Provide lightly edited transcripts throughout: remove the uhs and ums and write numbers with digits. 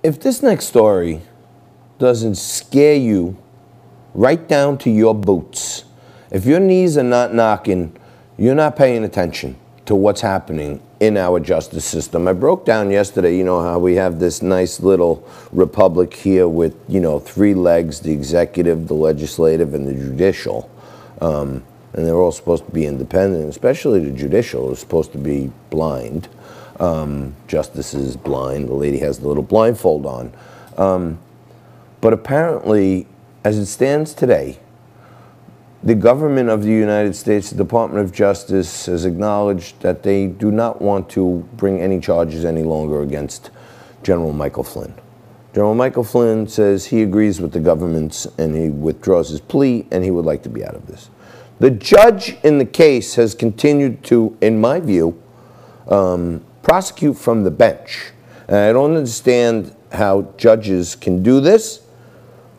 If this next story doesn't scare you right down to your boots, if your knees are not knocking, you're not paying attention to what's happening in our justice system. I broke down yesterday, you know, how we have this nice little republic here with, you know, three legs, the executive, the legislative, and the judicial. And they're all supposed to be independent, especially the judicial is supposed to be blind. Justice is blind. The lady has the little blindfold on. But apparently, as it stands today, the government of the United States, the Department of Justice, has acknowledged that they do not want to bring any charges any longer against General Michael Flynn. General Michael Flynn says he agrees with the governments and he withdraws his plea and he would like to be out of this. The judge in the case has continued to, in my view, prosecute from the bench. And I don't understand how judges can do this.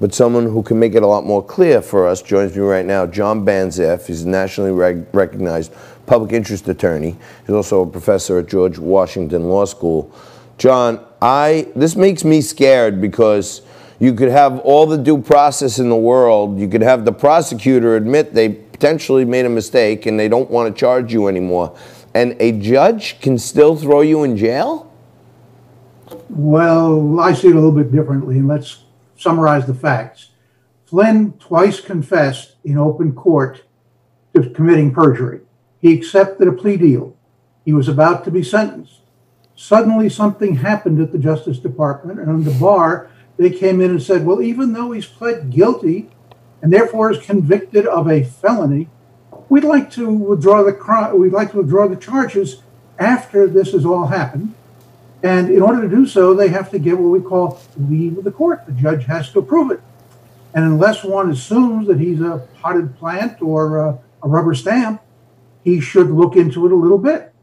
But someone who can make it a lot more clear for us joins me right now, John Banzhaf. He's a nationally recognized public interest attorney. He's also a professor at George Washington Law School. John, this makes me scared because you could have all the due process in the world. You could have the prosecutor admit they potentially made a mistake and they don't want to charge you anymore. And a judge can still throw you in jail? Well, I see it a little bit differently, and let's summarize the facts. Flynn twice confessed in open court to committing perjury. He accepted a plea deal. He was about to be sentenced. Suddenly something happened at the Justice Department, and on the bar, they came in and said, well, even though he's pled guilty and therefore is convicted of a felony, we'd like to withdraw the charges after this has all happened. And in order to do so, they have to get what we call leave of the court. The judge has to approve it. And unless one assumes that he's a potted plant or a rubber stamp, he should look into it a little bit.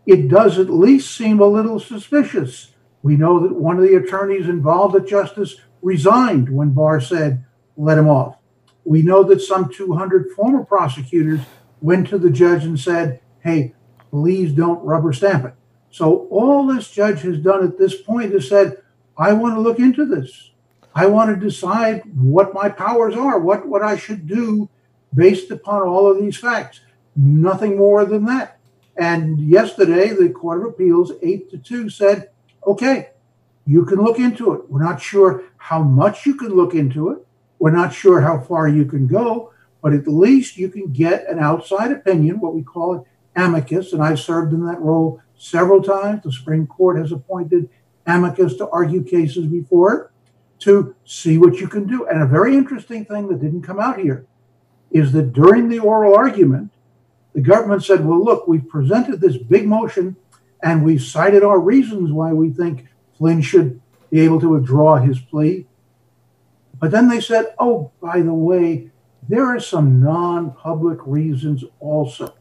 It does at least seem a little suspicious. We know that one of the attorneys involved at Justice resigned when Barr said, let him off. We know that some 200 former prosecutors went to the judge and said, hey, please don't rubber stamp it. So all this judge has done at this point is said, I want to look into this. I want to decide what my powers are, what I should do based upon all of these facts. Nothing more than that. And yesterday, the Court of Appeals, 8-2, said, okay, you can look into it. We're not sure how much you can look into it. We're not sure how far you can go, but at least you can get an outside opinion, what we call it amicus, and I've served in that role several times. The Supreme Court has appointed amicus to argue cases before it, to see what you can do. And a very interesting thing that didn't come out here is that during the oral argument, the government said, well, look, we've presented this big motion and we've cited our reasons why we think Flynn should be able to withdraw his plea. But then they said, oh, by the way, there are some non-public reasons also.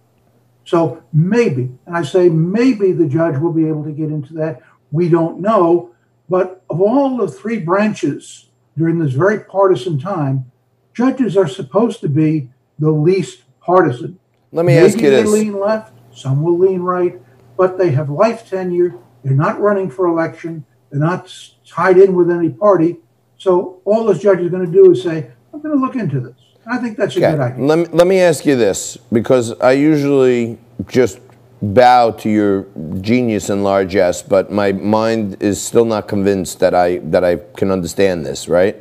So maybe, and I say maybe the judge will be able to get into that. We don't know. But of all the three branches during this very partisan time, judges are supposed to be the least partisan. Let me ask you this. Maybe they lean left, some will lean right, but they have life tenure. They're not running for election. They're not tied in with any party. So all those judges are going to do is say, I'm going to look into this. I think that's a good idea. Let me ask you this, because I usually just bow to your genius and largesse, but my mind is still not convinced that I can understand this, right?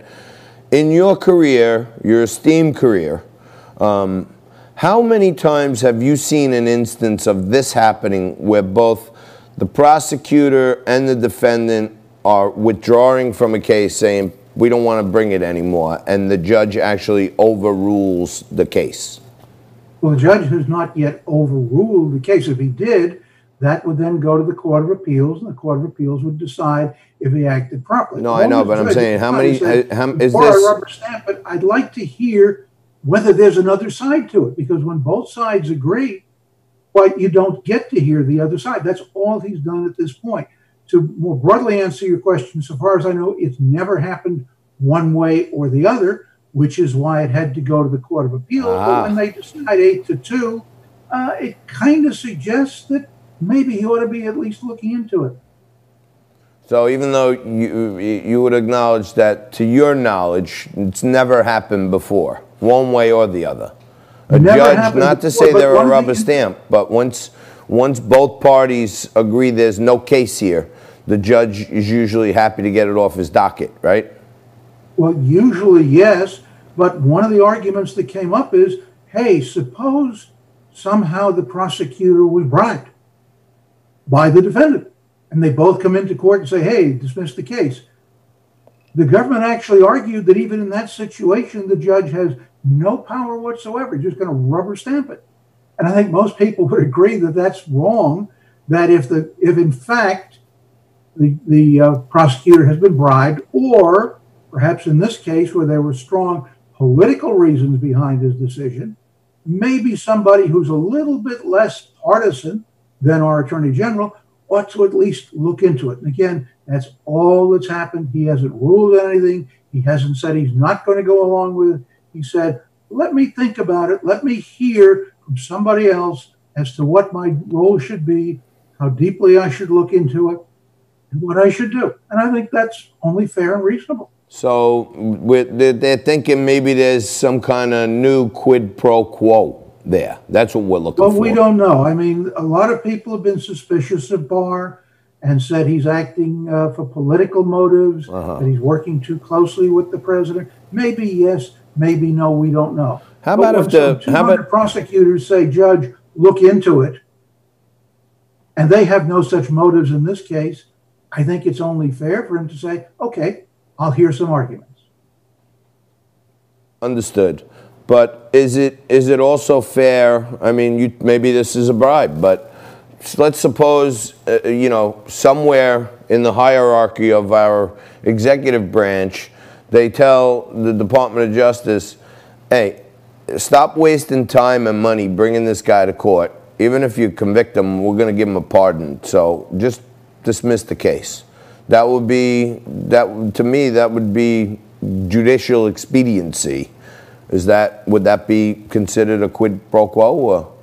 In your career, your esteemed career, how many times have you seen an instance of this happening where both the prosecutor and the defendant are withdrawing from a case saying, we don't want to bring it anymore, and the judge actually overrules the case? Well, the judge has not yet overruled the case. If he did, that would then go to the Court of Appeals, and the Court of Appeals would decide if he acted properly. No, I know, but I'm saying how many, is this? Before I rubber stamp it, I'd like to hear whether there's another side to it, because when both sides agree, well, you don't get to hear the other side. That's all he's done at this point. To more broadly answer your question, so far as I know, it's never happened one way or the other, which is why it had to go to the Court of Appeals. But when they decide 8-2, it kind of suggests that maybe he ought to be at least looking into it. So even though you would acknowledge that, to your knowledge, it's never happened before, one way or the other. A judge, not to say they're a rubber stamp, but once both parties agree there's no case here, the judge is usually happy to get it off his docket, right? Well, usually yes, but one of the arguments that came up is, hey, suppose somehow the prosecutor was bribed by the defendant, and they both come into court and say, hey, dismiss the case. The government actually argued that even in that situation, the judge has no power whatsoever. He's just going to rubber stamp it. And I think most people would agree that that's wrong, that if in fact the prosecutor has been bribed, or perhaps in this case where there were strong political reasons behind his decision, maybe somebody who's a little bit less partisan than our Attorney General ought to at least look into it. And again, that's all that's happened. He hasn't ruled anything. He hasn't said he's not going to go along with it. He said, let me think about it. Let me hear from somebody else as to what my role should be, how deeply I should look into it, and what I should do. And I think that's only fair and reasonable. So they're thinking maybe there's some kind of new quid pro quo there. That's what we're looking for. Well, we don't know. I mean, a lot of people have been suspicious of Barr and said he's acting for political motives, that he's working too closely with the president. Maybe yes, maybe no, we don't know. How about if the 200 prosecutors say, Judge, look into it, and they have no such motives in this case, I think it's only fair for him to say, okay, I'll hear some arguments. Understood. But is it also fair? I mean, maybe this is a bribe, but let's suppose somewhere in the hierarchy of our executive branch, they tell the Department of Justice, hey, stop wasting time and money bringing this guy to court. Even if you convict him, we're going to give him a pardon. So just dismiss the case. That would be, to me, that would be judicial expediency. Would that be considered a quid pro quo? Or?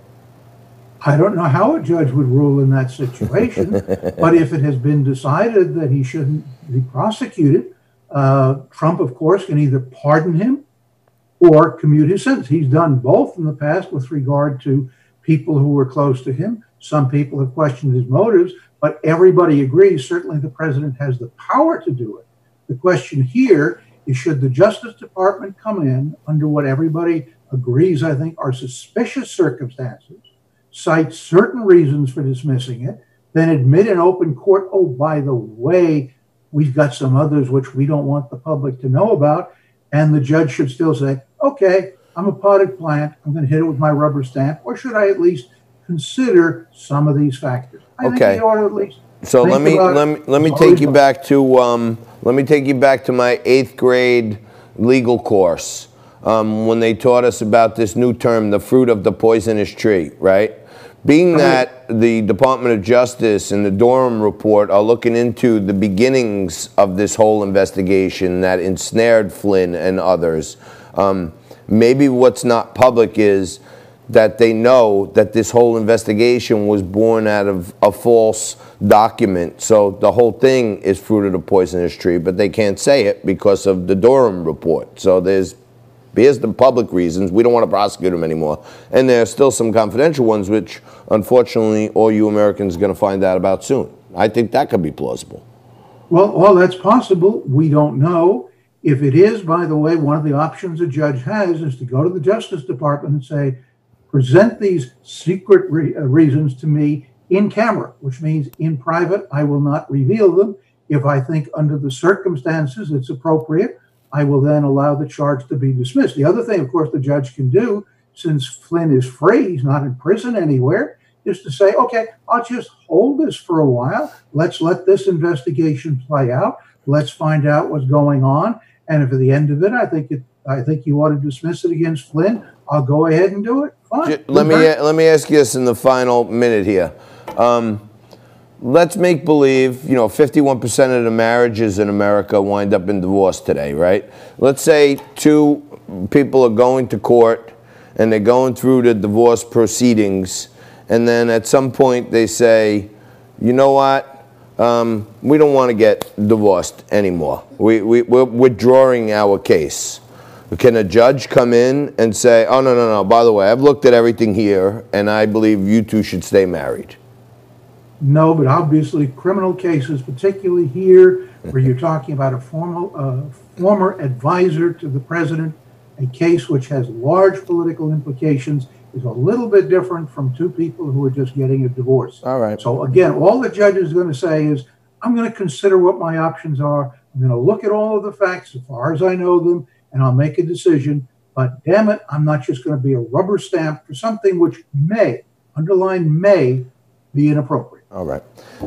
I don't know how a judge would rule in that situation, but if it has been decided that he shouldn't be prosecuted, Trump, of course, can either pardon him or commute his sentence. He's done both in the past with regard to people who were close to him. Some people have questioned his motives, but everybody agrees certainly the president has the power to do it. The question here is, should the Justice Department come in under what everybody agrees, I think, are suspicious circumstances, cite certain reasons for dismissing it, then admit in open court, oh, by the way, we've got some others which we don't want the public to know about, and the judge should still say, okay, I'm a potted plant, I'm going to hit it with my rubber stamp, or should I at least consider some of these factors? I think he ought to at least. So let me take you back to my 8th grade legal course when they taught us about this new term, the fruit of the poisonous tree, right? Being that the Department of Justice and the Durham report are looking into the beginnings of this whole investigation that ensnared Flynn and others, maybe what's not public is that they know that this whole investigation was born out of a false document. So the whole thing is fruit of the poisonous tree, but they can't say it because of the Durham report. So here's the public reasons. We don't want to prosecute him anymore. And there are still some confidential ones, which unfortunately all you Americans are going to find out about soon. I think that could be plausible. Well, that's possible. We don't know. If it is, by the way, one of the options a judge has is to go to the Justice Department and say, present these secret reasons to me in camera, which means in private, I will not reveal them. If I think under the circumstances it's appropriate, I will then allow the charge to be dismissed. The other thing, of course, the judge can do, since Flynn is free, he's not in prison anywhere, is to say, okay, I'll just hold this for a while. Let's let this investigation play out. Let's find out what's going on. And if at the end of it, I think you ought to dismiss it against Flynn, I'll go ahead and do it. Fine. Let me ask you this in the final minute here. Let's make believe, 51% of the marriages in America wind up in divorce today, right? Let's say two people are going to court and they're going through the divorce proceedings, and then at some point they say, you know what, we don't want to get divorced anymore. We're withdrawing our case. Can a judge come in and say, oh, no, by the way, I've looked at everything here, and I believe you two should stay married? No, but obviously criminal cases, particularly here, where you're talking about a former advisor to the president, a case which has large political implications, is a little bit different from two people who are just getting a divorce. All right. So again, all the judge is going to say is, I'm going to consider what my options are. I'm going to look at all of the facts as far as I know them, and I'll make a decision. But damn it, I'm not just going to be a rubber stamp for something which may, underline may, be inappropriate. All right.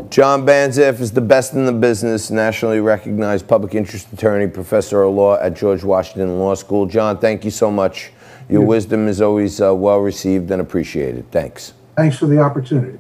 John Banzhaf is the best in the business, nationally recognized public interest attorney, professor of law at George Washington Law School. John, thank you so much. Your wisdom is always well received and appreciated. Thanks. Thanks for the opportunity.